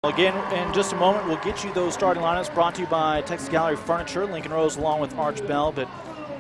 Again, in just a moment, we'll get you those starting lineups brought to you by Texas Gallery Furniture, Lincoln Rose, along with Arch Bell. But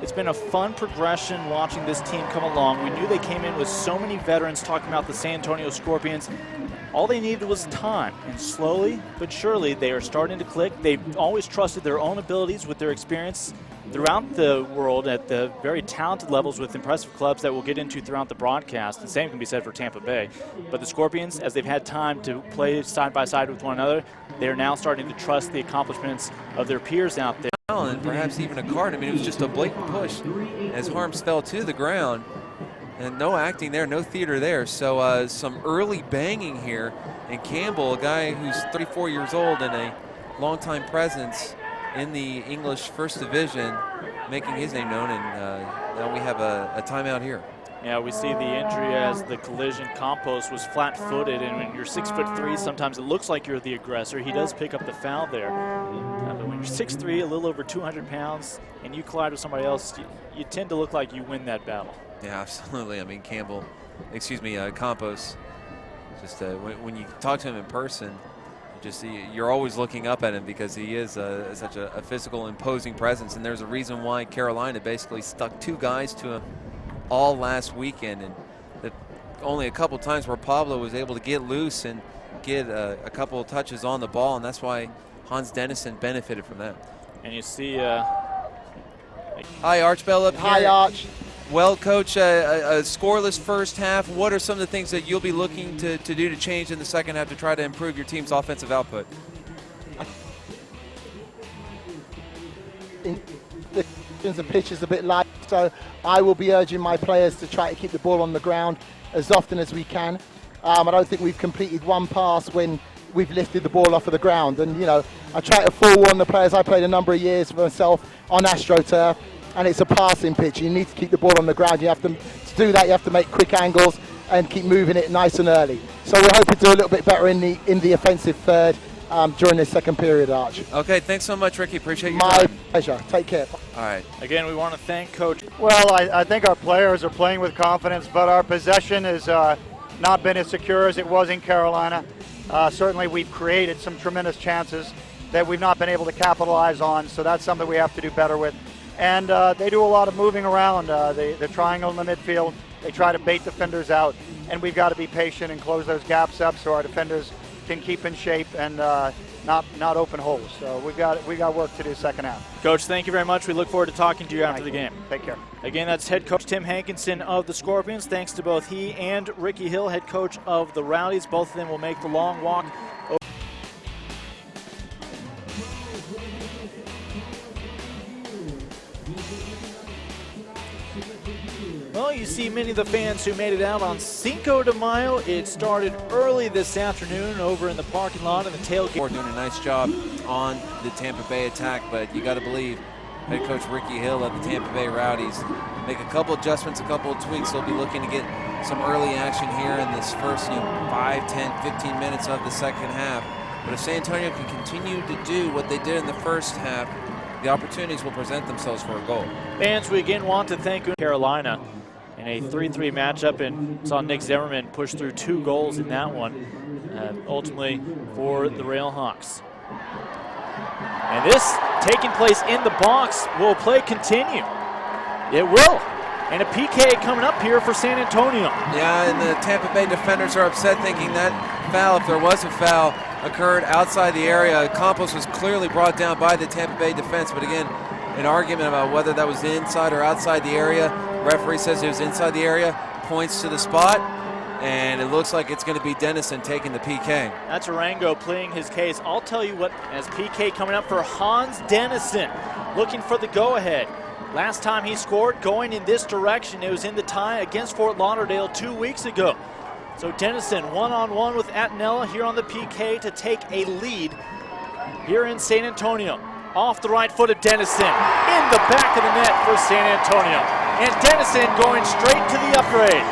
it's been a fun progression watching this team come along. We knew they came in with so many veterans talking about the San Antonio Scorpions. All they needed was time, and slowly but surely they are starting to click. They've always trusted their own abilities with their experience throughout the world at the very talented levels with impressive clubs that we'll get into throughout the broadcast. The same can be said for Tampa Bay. But the Scorpions, as they've had time to play side by side with one another, they are now starting to trust the accomplishments of their peers out there. And perhaps even a card. I mean, it was just a blatant push as Harms fell to the ground. And no acting there, no theater there. So some early banging here. And Campbell, a guy who's 34 years old and a longtime presence in the English First Division, making his name known. And now we have a timeout here. Yeah, we see the injury as the collision. Campos was flat-footed, and when you're 6'3", sometimes it looks like you're the aggressor. He does pick up the foul there. But when you're 6'3", a little over 200 pounds, and you collide with somebody else, you tend to look like you win that battle. Yeah, absolutely. I mean, Campos, just when you talk to him in person, you're always looking up at him because he is such a physical, imposing presence. And there's a reason why Carolina basically stuck 2 guys to him all last weekend, and only a couple times where Pablo was able to get loose and get a couple of touches on the ball, and that's why Hans Dennison benefited from that. And you see, hi, Arch Bell up here. Hi, Arch. Well, Coach, a scoreless first half. What are some of the things that you'll be looking to do to change in the second half to try to improve your team's offensive output? The pitch is a bit light, so I will be urging my players to try to keep the ball on the ground as often as we can. I don't think we've completed one pass when we've lifted the ball off of the ground. And, you know, I try to forewarn the players. I played a number of years for myself on AstroTurf, and it's a passing pitch. You need to keep the ball on the ground. You have to do that, you have to make quick angles and keep moving it nice and early. So we're hoping to do a little bit better in the offensive third during this second period, Arch. Okay, thanks so much, Ricky. Appreciate your time. My pleasure. Take care. All right. Again, we want to thank Coach. Well, I think our players are playing with confidence, but our possession has not been as secure as it was in Carolina. Certainly, we've created some tremendous chances that we've not been able to capitalize on, so that's something we have to do better with. And they do a lot of moving around. The triangle in the midfield, they try to bait defenders out, and we've got to be patient and close those gaps up so our defenders can keep in shape and not open holes. So we got work to do second half. Coach, thank you very much. We look forward to talking to you after the game. Take care. Again, that's head coach Tim Hankinson of the Scorpions. Thanks to both he and Ricky Hill, head coach of the Rowdies. Both of them will make the long walk. Well, you see many of the fans who made it out on Cinco de Mayo. It started early this afternoon over in the parking lot of the tailgate. We're doing a nice job on the Tampa Bay attack, but you got to believe head coach Ricky Hill of the Tampa Bay Rowdies make a couple adjustments, a couple of tweaks. They'll be looking to get some early action here in this first 5, 10, 15 minutes of the second half. But if San Antonio can continue to do what they did in the first half, the opportunities will present themselves for a goal. Fans, we again want to thank Carolina in a 3-3 matchup, and saw Nick Zimmerman push through 2 goals in that one, ultimately for the Railhawks. And this taking place in the box. Will play continue? It will. And a PK coming up here for San Antonio. Yeah, and the Tampa Bay defenders are upset, thinking that foul, if there was a foul, occurred outside the area. Campos was clearly brought down by the Tampa Bay defense, but again, an argument about whether that was inside or outside the area. Referee says it was inside the area, points to the spot, and it looks like it's going to be Dennison taking the PK. That's Arango pleading his case. I'll tell you what, as PK coming up for Hans Dennison, looking for the go-ahead. Last time he scored going in this direction, it was in the tie against Fort Lauderdale 2 weeks ago. So Dennison one-on-one with Attinella here on the PK to take a lead here in San Antonio. Off the right foot of Dennison, in the back of the net for San Antonio. And Dennison going straight to the upgrade.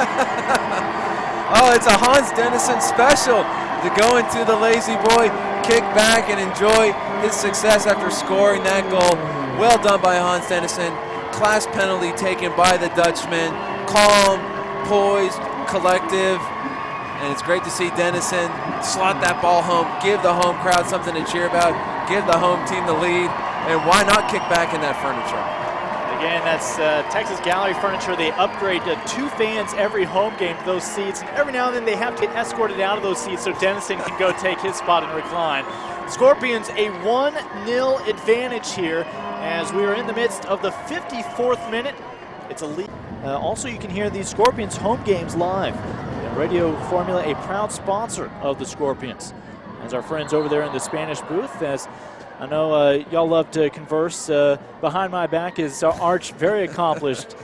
Oh, it's a Hans Dennison special to go into the lazy boy, kick back and enjoy his success after scoring that goal. Well done by Hans Dennison. Class penalty taken by the Dutchman. Calm, poised, collective. And it's great to see Dennison slot that ball home, give the home crowd something to cheer about, give the home team the lead, and why not kick back in that furniture? Again, that's Texas Gallery Furniture. They upgrade to 2 fans every home game to those seats, and every now and then they have to get escorted out of those seats so Dennison can go take his spot and recline. Scorpions a 1-0 advantage here as we are in the midst of the 54th minute. It's a lead. Also, you can hear the Scorpions home games live. Radio Formula, a proud sponsor of the Scorpions. As our friends over there in the Spanish booth, as I know y'all love to converse. Behind my back is Arch, very accomplished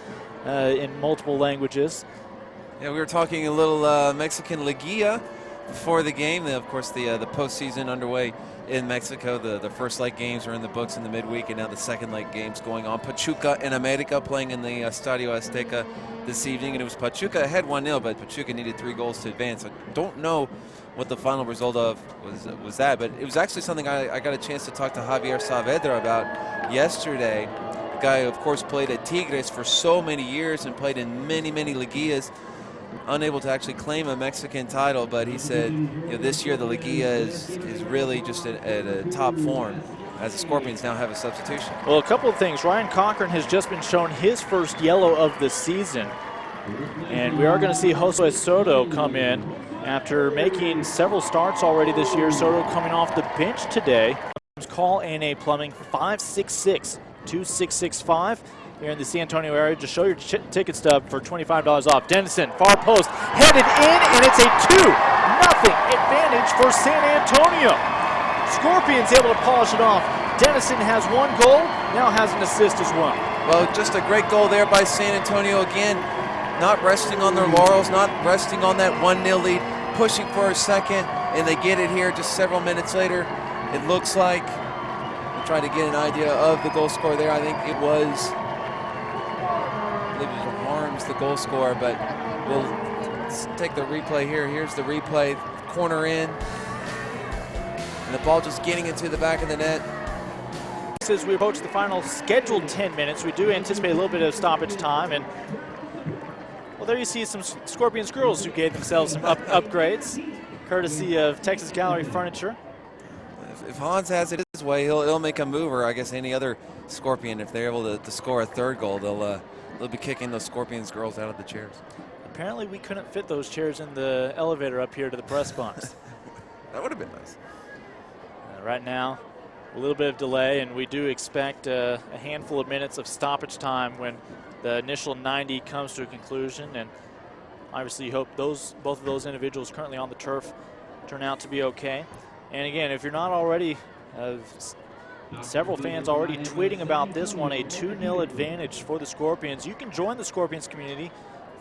in multiple languages. Yeah, we were talking a little Mexican Liguilla before the game. Of course, the postseason underway in Mexico. The first leg games are in the books in the midweek, and now the second leg games going on. Pachuca and America playing in the Estadio Azteca this evening, and it was Pachuca ahead 1-0, but Pachuca needed 3 goals to advance. I don't know what the final result of was that, but it was actually something I got a chance to talk to Javier Saavedra about yesterday. The guy, of course, played at Tigres for so many years and played in many liguillas, unable to actually claim a Mexican title, but he said, this year the Liguilla is really just at a top form, as the Scorpions now have a substitution. Well, a couple of things. Ryan Cochran has just been shown his first yellow of the season, and we are going to see Jose Soto come in after making several starts already this year. Soto coming off the bench today. Call A&A Plumbing 566-2665 here in the San Antonio area. Just show your ticket stub for $25 off. Dennison, far post, headed in, and it's a 2-0 advantage for San Antonio. Scorpions able to polish it off. Dennison has 1 goal, now has an assist as well. Well, just a great goal there by San Antonio again. Not resting on their laurels, not resting on that 1-0 lead, pushing for a second, and they get it here just several minutes later. It looks like, we'll try to get an idea of the goal scorer there. I think it was, I believe it was Harms, the goal scorer, but we'll take the replay here. Here's the replay, corner in, and the ball just getting into the back of the net. As we approach the final scheduled 10 minutes, we do anticipate a little bit of stoppage time, and well, there you see some Scorpions girls who gave themselves some upgrades, courtesy of Texas Gallery Furniture. If Hans has it his way, he'll make a move, or I guess any other Scorpion, if they're able to score a 3rd goal, they'll be kicking those Scorpions girls out of the chairs. Apparently, we couldn't fit those chairs in the elevator up here to the press box. That would have been nice. Right now, a little bit of delay, and we do expect a handful of minutes of stoppage time when the initial 90 comes to a conclusion, and obviously you hope both of those individuals currently on the turf turn out to be okay. And again, if you're not already, several fans already tweeting about this one, a 2-0 advantage for the Scorpions. You can join the Scorpions community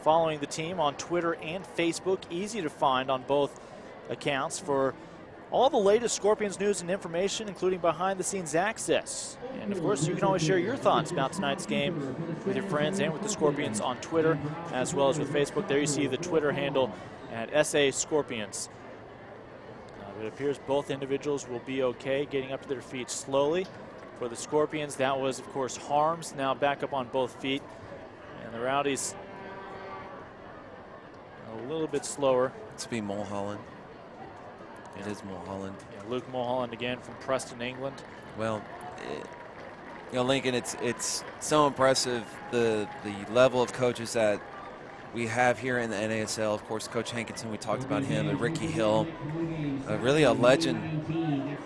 following the team on Twitter and Facebook. Easy to find on both accounts for all the latest Scorpions news and information, including behind-the-scenes access. And, of course, you can always share your thoughts about tonight's game with your friends and with the Scorpions on Twitter, as well as with Facebook. There you see the Twitter handle at SA Scorpions. It appears both individuals will be okay, getting up to their feet slowly. For the Scorpions, that was, of course, Harms, now back up on both feet. And the Rowdies a little bit slower. It's be Mulholland. It is Mulholland. Yeah, Luke Mulholland again from Preston, England. Well, Lincoln, it's so impressive the level of coaches that we have here in the NASL. Of course, Coach Hankinson, we talked about him, and Ricky Hill, really a legend,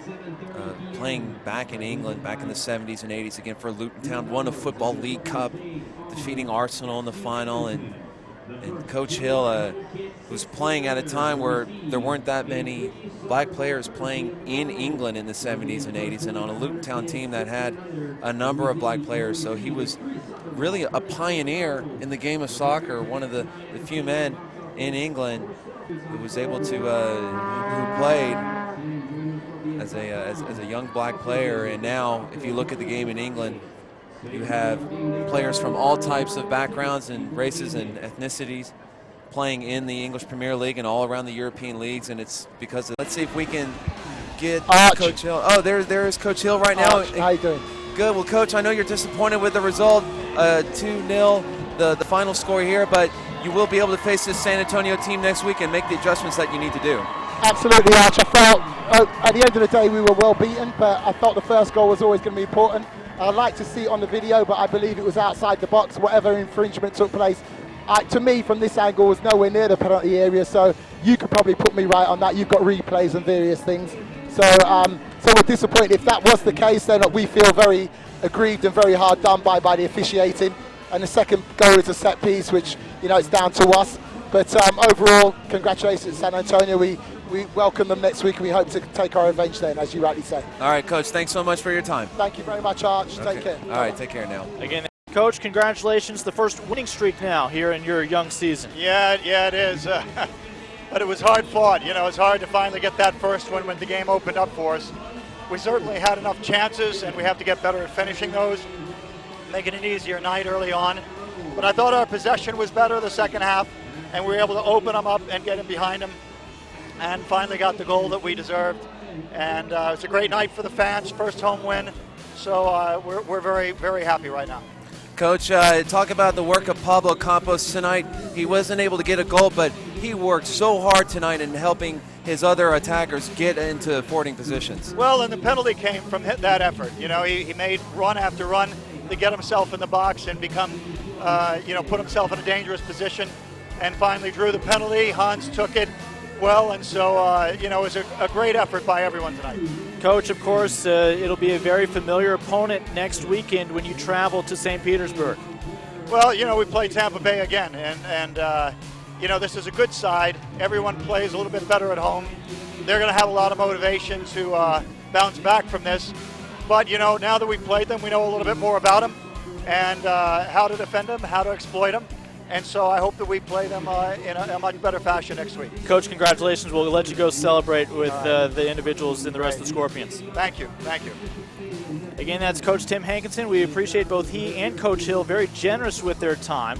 playing back in England back in the 70s and 80s again for Luton Town. Won a Football League Cup, defeating Arsenal in the final, and Coach Hill was playing at a time where there weren't that many black players playing in England in the 70s and 80s, and on a Luton Town team that had a number of black players. So he was really a pioneer in the game of soccer, one of the few men in England who was able to, who played as a young black player. And now, if you look at the game in England, you have players from all types of backgrounds and races and ethnicities playing in the English Premier League and all around the European leagues, and it's because of, let's see if we can get Coach Hill. Oh, there is Coach Hill right now. How you doing? Good. Well, Coach, I know you're disappointed with the result, 2-0, the final score here, but you will be able to face this San Antonio team next week and make the adjustments that you need to do. Absolutely, Arch. I felt at the end of the day we were well beaten, but I felt the first goal was always going to be important. I'd like to see it on the video, but I believe it was outside the box. Whatever infringement took place, to me, from this angle, was nowhere near the penalty area. So you could probably put me right on that. You've got replays and various things. So we're disappointed. If that was the case, then we feel very aggrieved and very hard done by the officiating. And the second goal is a set piece, which, you know, it's down to us. But overall, congratulations, San Antonio. We welcome them next week, and we hope to take our revenge then, as you rightly say. All right, Coach, thanks so much for your time. Thank you very much, Arch. Okay. Take care. All right, take care now. Again, Coach, congratulations. The first winning streak now here in your young season. Yeah, it is. But it was hard fought. You know, it was hard to finally get that first one when the game opened up for us. We certainly had enough chances, and we have to get better at finishing those, making an easier night early on. But I thought our possession was better the second half, and we were able to open them up and get in behind them, and finally got the goal that we deserved. And it's a great night for the fans, first home win. So we're very, very happy right now. Coach, talk about the work of Pablo Campos tonight. He wasn't able to get a goal, but he worked so hard tonight in helping his other attackers get into forwarding positions. Well, and the penalty came from that effort. You know, he made run after run to get himself in the box and become, put himself in a dangerous position, and finally drew the penalty. Hans took it well, and so, it was a great effort by everyone tonight. Coach, of course, it'll be a very familiar opponent next weekend when you travel to St. Petersburg. Well, we play Tampa Bay again, and this is a good side. Everyone plays a little bit better at home. They're going to have a lot of motivation to bounce back from this. But, now that we've played them, we know a little bit more about them and how to defend them, how to exploit them. And so I hope that we play them in a much better fashion next week. Coach, congratulations. We'll let you go celebrate with the individuals and the rest of the Scorpions. Thank you. Thank you. Again, that's Coach Tim Hankinson. We appreciate both he and Coach Hill, very generous with their time.